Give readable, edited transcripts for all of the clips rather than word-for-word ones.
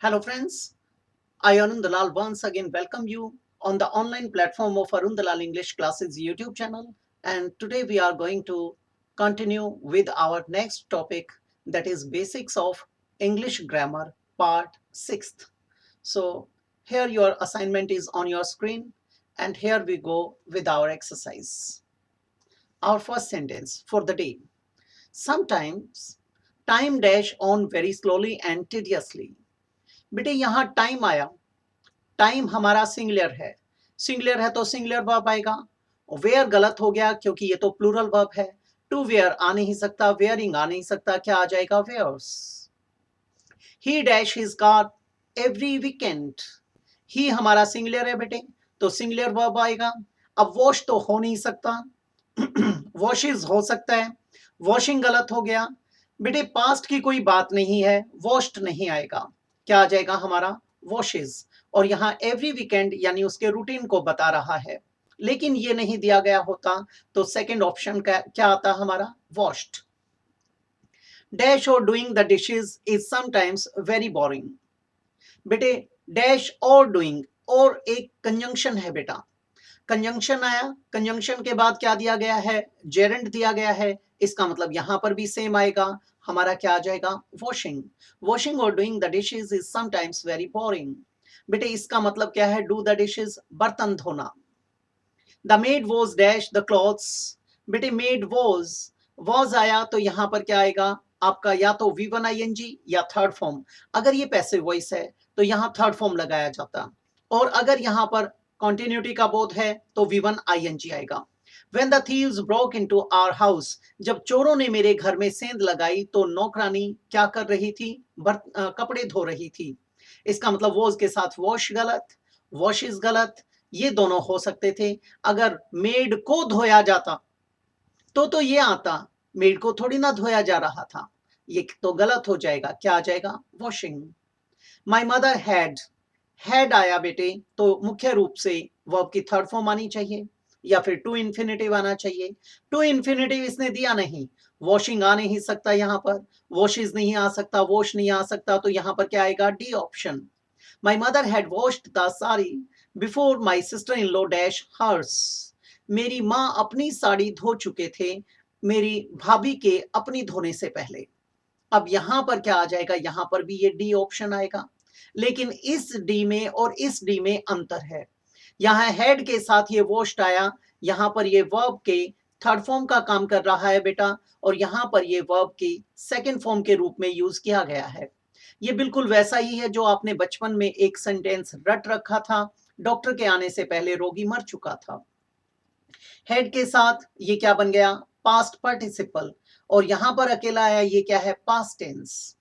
Hello friends, I Arundalal once again welcome you on the online platform of Arundalal English Classes YouTube channel, and today we are going to continue with our next topic, that is Basics of English Grammar Part 6th. So here your assignment is on your screen, and here we go with our exercise. Our first sentence for the day. Sometimes time dash on very slowly and tediously. बेटे यहाँ time आया, time हमारा singular है तो singular verb आएगा। Where गलत हो गया क्योंकि ये तो प्लूरल वर्ब है। टू वेयर आ नहीं सकता, वेयरिंग आ नहीं सकता, क्या आ जाएगा? Wears. He dash his car every weekend. He हमारा सिंगुलर है बेटे, तो सिंगुलर वर्ब आएगा। अब वॉश तो हो नहीं सकता, वॉशेज हो सकता है। वॉशिंग गलत हो गया बेटे, पास्ट की कोई बात नहीं है, वॉश्ड नहीं आएगा, क्या आ जाएगा हमारा? वॉशेज। और यहाँ एवरी वीकेंड यानी उसके रूटीन को बता रहा है, लेकिन ये नहीं दिया गया होता तो सेकंड ऑप्शन का क्या आता हमारा? वॉश्ड। डैश और doing the dishes is sometimes very boring. बेटे डैश और डूइंग और एक कंजंक्शन है बेटा, कंजंक्शन आया, कंजंक्शन के बाद क्या दिया गया है? जेरेंड दिया गया है। इसका मतलब यहां पर भी सेम आएगा, हमारा क्या आ जाएगा? वॉशिंग। वॉशिंग और doing the dishes is sometimes very boring. बेटे इसका मतलब क्या है? डू द डिशेज, बर्तन धोना। The made was dash the clothes. बेटे मेड वॉज आया तो यहां पर क्या आएगा आपका? या तो V1 ING या थर्ड फॉर्म। अगर ये पैसिव वॉइस है तो यहाँ थर्ड फॉर्म लगाया जाता, और अगर यहाँ पर कॉन्टिन्यूटी का बोध है तो V1 ING आएगा। When the thieves broke into our house, जब चोरों ने मेरे घर में सेंध लगाई तो नौकरानी क्या कर रही थी? कपड़े धो रही थी। इसका मतलब वॉज के साथ वॉश गलत, वॉशेस गलत, ये दोनों हो सकते थे। अगर मेड को धोया जाता तो ये आता, मेड को थोड़ी ना धोया जा रहा था, ये तो गलत हो जाएगा, क्या आ जाएगा? वॉशिंग। माई मदर हैड आया बेटे तो मुख्य रूप से वर्ब की थर्ड फॉर्म आनी चाहिए या फिर टू इन्फिनेटिव आना चाहिए। टू इन्फिनेटिव इसने दिया नहीं, वॉशिंग आ नहीं सकता, यहाँ पर वॉशेज नहीं आ सकता, वॉश नहीं आ सकता, तो यहाँ पर क्या आएगा? D option. My mother had washed the sari before my sister in law dash hers. मेरी माँ अपनी साड़ी धो चुके थे मेरी भाभी के अपनी धोने से पहले। अब यहां पर क्या आ जाएगा? यहां पर भी ये डी ऑप्शन आएगा, लेकिन इस डी में और इस डी में अंतर है। यहाँ हेड के साथ ये वॉश्ड आया, यहाँ पर ये वर्ब के थर्ड फॉर्म का काम कर रहा है बेटा, और यहाँ पर ये वर्ब की सेकंड फॉर्म के रूप में यूज किया गया है। ये बिल्कुल वैसा ही है जो आपने बचपन में एक सेंटेंस रट रखा था, डॉक्टर के आने से पहले रोगी मर चुका था। हेड के साथ ये क्या बन गया? पास्ट पार्टिसिपल, और यहां पर अकेला आया, ये क्या है? Past tense.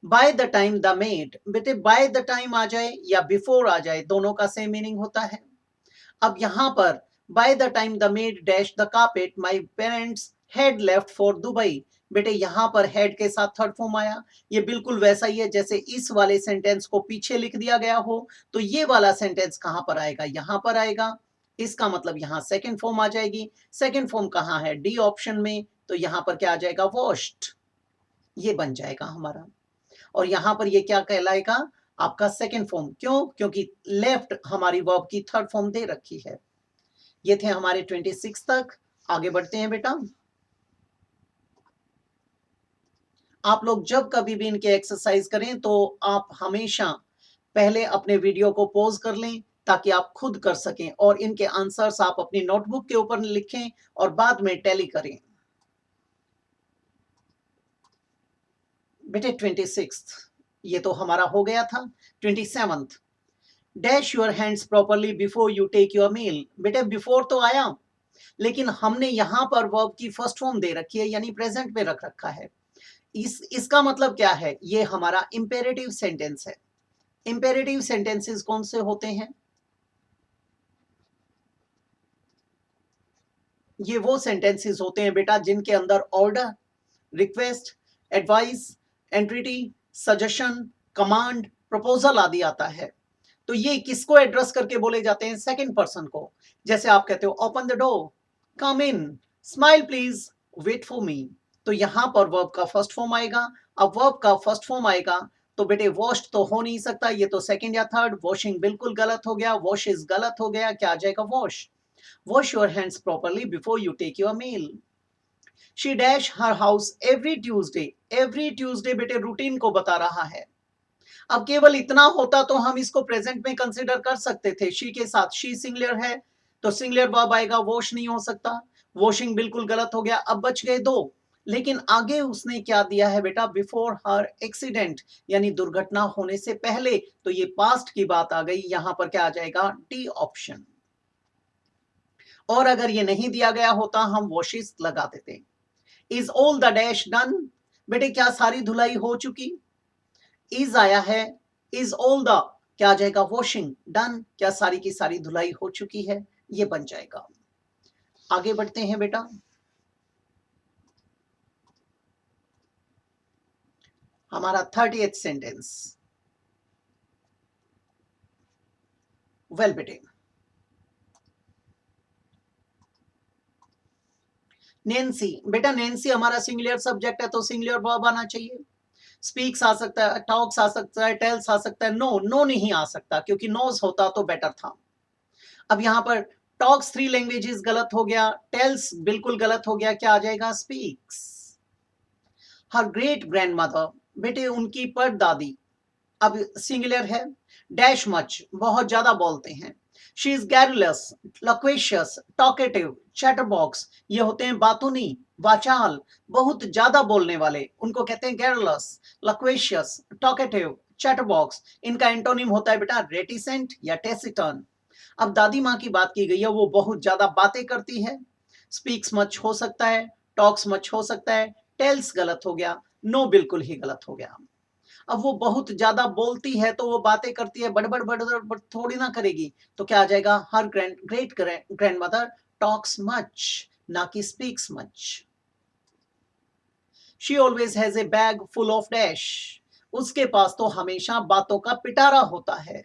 By the time the maid, बेटे बाय द टाइम आ जाए या बिफोर आ जाए, दोनों का सेम मीनिंग होता है। अब यहां पर bye the time the made dash the carpet my parents had left for Dubai. बेटे यहां पर हेड के साथ थर्ड फॉर्म आया, ये बिल्कुल वैसा ही है जैसे इस वाले सेंटेंस को पीछे लिख दिया गया हो, तो ये वाला सेंटेंस कहां पर आएगा? यहां पर आएगा। इसका मतलब यहाँ सेकंड फॉर्म आ जाएगी। सेकंड फॉर्म कहाँ है? डी ऑप्शन में, तो यहाँ पर क्या आ जाएगा? वॉश्ड, ये बन जाएगा हमारा। और यहां पर ये क्या कहलाएगा? आपका सेकंड फॉर्म। क्यों? क्योंकि लेफ्ट हमारी वर्ब की थर्ड फॉर्म दे रखी है। ये थे हमारे 26 तक। आगे बढ़ते हैं बेटा। आप लोग जब कभी भी इनके एक्सरसाइज करें तो आप हमेशा पहले अपने वीडियो को पॉज कर लें ताकि आप खुद कर सकें, और इनके आंसर्स आप अपनी नोटबुक के ऊपर लिखें और बाद में टैली करें। बेटे 26 ये तो हमारा हो गया था। 27 dash your hands properly before you take your meal. बेटे बिफोर तो आया, लेकिन हमने यहां पर वर्ब की फर्स्ट फॉर्म दे रखी है, यानी प्रेजेंट में रख रखा है। इसका मतलब क्या है? ये हमारा इंपेरेटिव सेंटेंस है। इंपेरेटिव सेंटेंसेस कौन से होते हैं? ये वो सेंटेंसेस होते हैं बेटा जिनके अंदर order, request, advice, entreaty, suggestion, command, proposal आदि आता है। तो ये किसको एड्रेस करके बोले जाते हैं? सेकंड पर्सन को। जैसे आप कहते हो open the door, come in, smile please, wait for me, तो यहां पर वर्ब का फर्स्ट फॉर्म आएगा। अब वर्ब का फर्स्ट फॉर्म आएगा तो बेटे वॉश्ड तो हो नहीं सकता, ये तो सेकंड या थर्ड। वॉशिंग बिल्कुल गलत हो गया, वॉशेस गलत हो गया, क्या आ जाएगा wash. Wash your hands properly before you take your meal. She dash her house every Tuesday. Every Tuesday बेटे रूटीन को बता रहा है। अब केवल इतना होता तो हम इसको प्रेजेंट में कंसिडर कर सकते थे। शी के साथ शी सिंगुलर है तो सिंगुलर वर्ब आएगा, वॉश नहीं हो सकता। वॉशिंग बिल्कुल गलत हो गया। अब बच गए दो, लेकिन आगे उसने क्या दिया है बेटा, बिफोर हर एक्सीडेंट, यानी दुर्घटना होने से पहले। तो ये पास्ट की बात आ गई, यहां पर क्या आ जाएगा, डी ऑप्शन। और अगर ये नहीं दिया गया होता हम वॉशिस लगा देते। Is all the dash done. बेटे क्या सारी धुलाई हो चुकी। इज आया है, इज ऑल द क्या आ जाएगा, वॉशिंग डन, क्या सारी की सारी धुलाई हो चुकी है, ये बन जाएगा। आगे बढ़ते हैं बेटा। हमारा 30th सेंटेंस। वेल बेटे, नैन्सी। बेटा नैन्सी हमारा सिंगुलर सब्जेक्ट है तो सिंगुलर वर्ब आना चाहिए। स्पीक्स आ सकता है, टॉक्स आ सकता है, टेल्स आ सकता है। नो, नो नहीं आ सकता क्योंकि नोज होता तो बेटर था। अब यहां पर टॉक्स 3 लैंग्वेजेस गलत हो गया, टेल्स बिल्कुल गलत हो गया, क्या आ जाएगा, स्पीक्स। हर ग्रेट ग्रैंड मदर। बेटे उनकी परदादी, अब सिंगुलर है। डैश मच, बहुत ज्यादा बोलते हैं। She is garrulous, loquacious, talkative, chatterbox, ये होते हैं बातूनी, वाचाल, बहुत ज्यादा बोलने वाले, उनको कहते हैं गैरुलस, लक्वेशियस, टॉकेटिव, चैटरबॉक्स। इनका एंटोनिम होता है बेटा रेटिसेंट या टेसिटर्न। अब दादी माँ की बात की गई है, वो बहुत ज्यादा बातें करती है। स्पीक्स मच हो सकता है, टॉक्स मच हो सकता है, टेल्स गलत हो गया, नो बिल्कुल ही गलत हो गया। अब वो बहुत ज्यादा बोलती है तो वो बातें करती है, बड़बड़ बड़बड़ बड़ थोड़ी ना करेगी। तो क्या आ जाएगा, her great grand mother talks much, ना कि speaks much. She always has a bag full of dash. उसके पास तो हमेशा बातों का पिटारा होता है।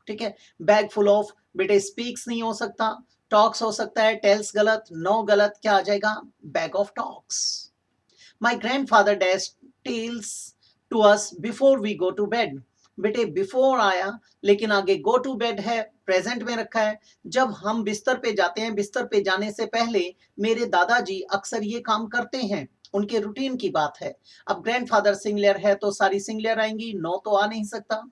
ठीक है, बैग फुल ऑफ, बेटे स्पीक्स नहीं हो सकता, टॉक्स हो सकता है, टेल्स गलत, नो गलत, क्या आ जाएगा, bag of talks. My grandfather dash tells to us before we go to bed. बेटे बिफोर आया लेकिन आगे गो टू बेड है, प्रेजेंट में रखा है। जब हम बिस्तर पे जाते हैं, बिस्तर पे जाने से पहले मेरे दादाजी अक्सर ये काम करते हैं, उनके रूटीन की बात है। अब ग्रैंडफादर सिंगुलर है तो सारी सिंगुलर आएंगी, नो तो आ नहीं सकता।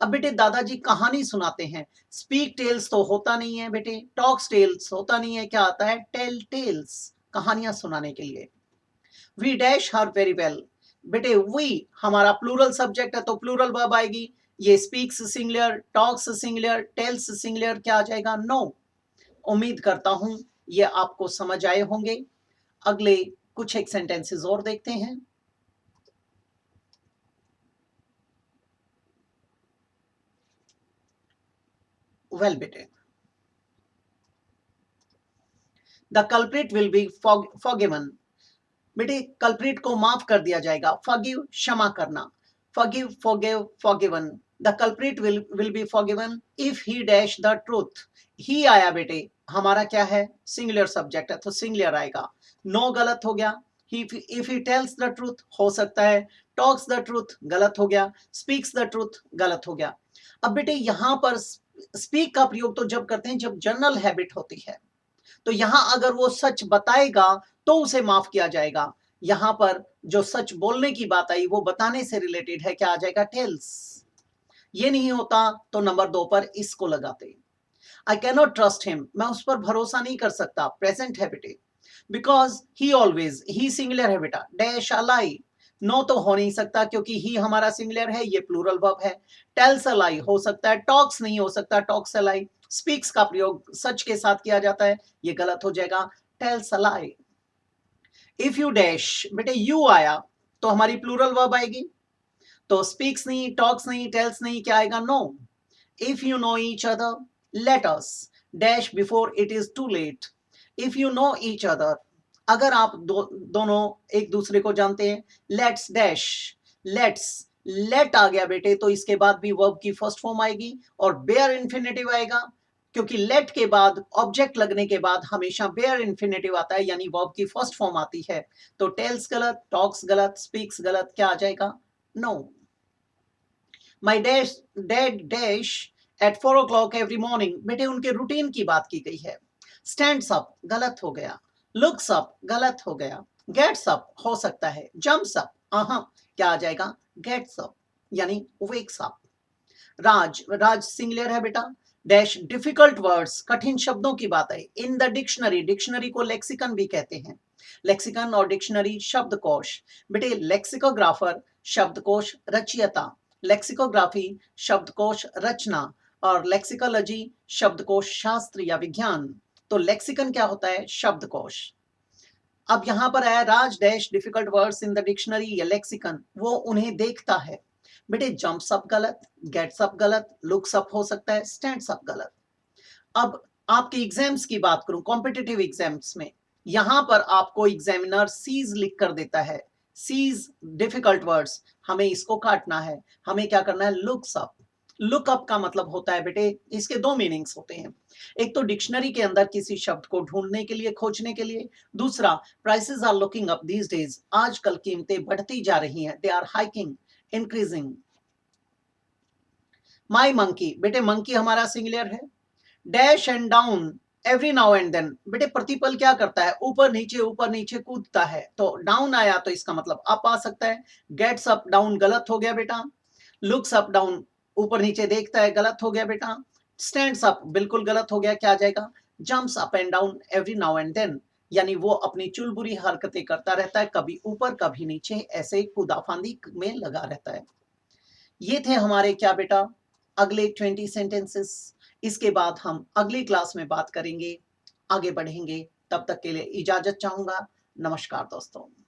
अब बेटे दादाजी कहानी सुनाते हैं, स्पीक टेल्स तो होता नहीं है बेटे, टॉक्स टेल्स होता नहीं है, क्या आता है, टेल टेल्स, कहानियां सुनाने के लिए। We dash her very well. बेटे वी हमारा प्लूरल सब्जेक्ट है तो प्लूरल वर्ब आएगी। ये speaks singular, talks singular, tells singular, क्या आ जाएगा, नो। उम्मीद करता हूं ये आपको समझ आए होंगे। अगले कुछ एक सेंटेंसेस और देखते हैं। वेल बेटे, the culprit will be forgiven. बेटे कल्प्रिट को माफ कर दिया जाएगा, फॉरगिव क्षमा करना, forgive, forgive, forgiven. The culprit will be forgiven if he dash the truth. He आया बेटे, हमारा क्या है, सिंगुलर सब्जेक्ट है तो सिंगुलर आएगा, नो गलत हो गया। If he tells the truth हो सकता है, टॉक्स द ट्रूथ गलत हो गया, स्पीक्स द ट्रूथ गलत हो गया। अब बेटे यहां पर स्पीक का प्रयोग तो जब करते हैं जब जनरल हैबिट होती है, तो यहां अगर वो सच बताएगा तो उसे माफ किया जाएगा। यहां पर जो सच बोलने की बात आई वो बताने से रिलेटेड है, क्या आ जाएगा, टेल्स। ये नहीं होता तो नंबर 2 पर इसको लगाते। आई कैनॉट ट्रस्ट हिम, मैं उस पर भरोसा नहीं कर सकता, प्रेजेंट है बेटे। Because he always, he singular है बेटा, डैश अलाई, नो तो हो नहीं सकता क्योंकि ही हमारा सिंगुलर है, ये प्लूरल वर्ब है। टेल्स अलाई हो सकता है, टॉक्स नहीं हो सकता, टॉक्स अलाई। स्पीक्स का प्रयोग सच के साथ किया जाता है, ये गलत हो जाएगा, टेल्स अलाई। इफ यू डैश, बेटे यू आया तो हमारी प्लूरल वर्ब आएगी, तो स्पीक्स नहीं, टॉक्स नहीं, टेल्स नहीं, क्या आएगा, know. If you know each other, let us dash before it is too late. If you know each other, अगर आप दोनों एक दूसरे को जानते हैं, लेट्स डैश, लेट्स, लेट आ गया बेटे तो इसके बाद भी वर्ब की फर्स्ट फॉर्म आएगी और बेयर इंफिनिटिव आएगा, क्योंकि लेट के बाद ऑब्जेक्ट लगने के बाद हमेशा बेयर इंफिनिटिव आता है, यानी वर्ब की फर्स्ट फॉर्म आती है। तो टेल्स गलत, टॉक्स गलत, स्पीक्स गलत, क्या आ जाएगा, no. My dad dash at 4 o'clock every morning, बेटे उनके रूटीन की बात की गई है। स्टैंड्स अप गलत हो गया, लुक्स अप गलत हो गया, गेट्स अप हो सकता है, जम्प्स अप क्या आ जाएगा, गेट्स अप यानी वेक्स अप। राज सिंगुलर है बेटा। डैश डिफिकल्ट वर्ड्स, कठिन शब्दों की बात है, इन द डिक्शनरी, डिक्शनरी को लेक्सिकन भी कहते हैं। लेक्सिकन और डिक्शनरी शब्दकोश, बेटे लेक्सिकोग्राफर शब्दकोश रचयिता, लेक्सिकोग्राफी शब्दकोश रचना, और लेक्सिकोलॉजी शब्दकोश शास्त्र या विज्ञान। तो लेक्सिकन क्या होता है, शब्दकोश। अब यहां पर है Raj dash difficult words in the dictionary या लेक्सिकन, वो उन्हें देखता है। बेटे जंप्स अप गलत, गेट्स अप गलत, लुक्स अप हो सकता है, स्टैंड्स अप गलत। अब आपके एग्जाम्स की बात करूं, कॉम्पिटिटिव एग्जाम्स में यहां पर आपको एग्जामिनर सीज लिख कर देता है, सीज डिफिकल्ट वर्ड्स, हमें इसको काटना है, हमें क्या करना है, लुक्स अप। लुक अप का मतलब होता है बेटे, इसके दो मीनिंग्स होते हैं, एक तो डिक्शनरी के अंदर किसी शब्द को ढूंढने के लिए, खोजने के लिए, दूसरा prices are looking up these days, आजकल कीमतें बढ़ती जा रही हैं, they are hiking, increasing. My monkey, बेटे मंकी हमारा सिंगुलर है। Dash and down every now and then, बेटे प्रतिपल क्या करता है, ऊपर नीचे कूदता है, तो डाउन आया तो इसका मतलब अप आ सकता है। गेट्स अप डाउन गलत हो गया बेटा। लुक्स अप डाउन ऊपर नीचे देखता है, गलत हो गया बेटा। स्टैंड्स अप बिल्कुल गलत हो गया, क्या आ जाएगा, jumps up and down every now and then, यानी वो अपनी चुलबुरी हरकतें करता रहता है, कभी ऊपर कभी नीचे, ऐसे कूदाफांदी में लगा रहता है। ये थे हमारे क्या बेटा, अगले 20 सेंटेंसेस। इसके बाद हम अगली क्लास में बात करेंगे, आगे बढ़ेंगे। तब तक के लिए इजाजत चाहूंगा। नमस्कार दोस्तों।